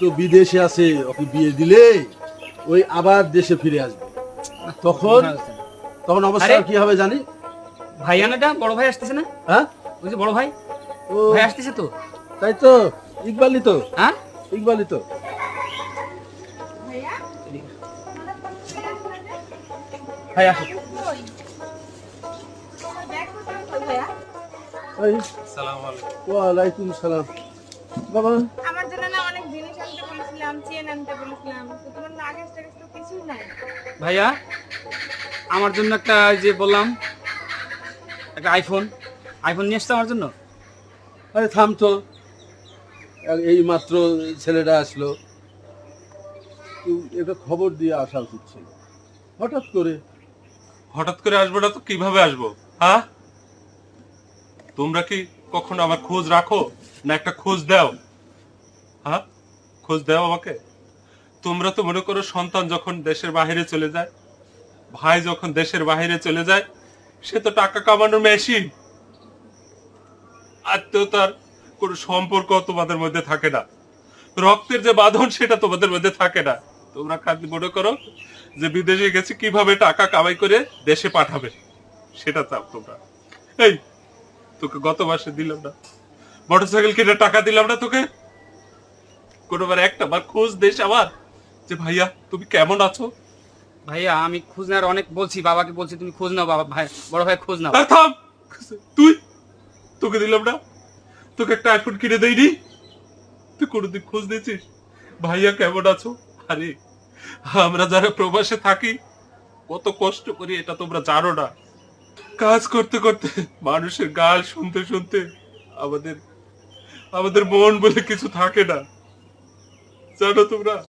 তো বিদেশে আছে, ওকে বিয়ে দিলে ওই আবার দেশে ফিরে আসবে। তখন তখন অবস্থা আরে! কি হবে জানি? ভাইয়ানাটা বড় ভাই আসতেছে না? হ্যাঁ, ওই যে বড় ভাই, ও ভাই আসতেছে তো। তাই তো, ইকবালই তো, হ্যাঁ, ইকবালই তো। ভাই আসো। এই, আসসালামু আলাইকুম। ওয়ালাইকুম সালাম। বাবা, আমার জন্য না অনেক জিনিস আনতে বলেছিলাম, চেন আনতে বলেছিলাম, তো তোমার লাগেজ টাগেজ তো কিছুই নাই। ভাইয়া, আমার জন্য একটা ওই যে বললাম একটা আইফোন নিয়ে আসছে আমার জন্য। আরে থাম তো, এই মাত্র ছেলেটা আসলো, তুই এটা খবর দিয়ে আসা উচিত ছিল। হঠাৎ করে হঠাৎ করে আসবো না তো কিভাবে আসবো? হ্যাঁ, তোমরা কি কখনো আমার খোঁজ রাখো না একটা খোঁজ দাও? হ্যাঁ, খোঁজ দাও আমাকে। তোমরা তো মনে করো সন্তান যখন দেশের বাইরে চলে যায়, ভাই যখন দেশের বাইরে চলে যায়, সে তো টাকা কামানোর মেশিন। আত্মীয়তার কোনো সম্পর্ক তোমাদের মধ্যে থাকে না, রক্তের যে বাঁধন সেটা তোমাদের মধ্যে থাকে না। তোমরা খালি মনে করো যে বিদেশে গেছে কিভাবে টাকা কামাই করে দেশে পাঠাবে, সেটা চাও তোমরা। এই, তোকে গত মাসে দিলাম না মোটরসাইকেল কিনে টাকা দিলাম না তোকে? কোনোবার একটা বার খোঁজ দিস আমার যে ভাইয়া তুমি কেমন আছো? ভাইয়া আমি খোঁজ নেওয়ার অনেক বলছি, বাবাকে বলছি তুমি খোঁজ নাও, বাবা ভাই বড় ভাই খোঁজ নাও। আর থাম, তুই, তোকে দিলাম না, তোকে একটা আইফোন কিনে দেইনি? তুই কোনোদিন খোঁজ দিয়েছিস ভাইয়া কেমন আছো? আরে আমরা যারা প্রবাসে থাকি কত কষ্ট করি এটা তোমরা জানো না। কাজ করতে করতে মানুষের গাল শুনতে শুনতে আমাদের আমাদের মন বলে কিছু থাকে না, জানো তোমরা?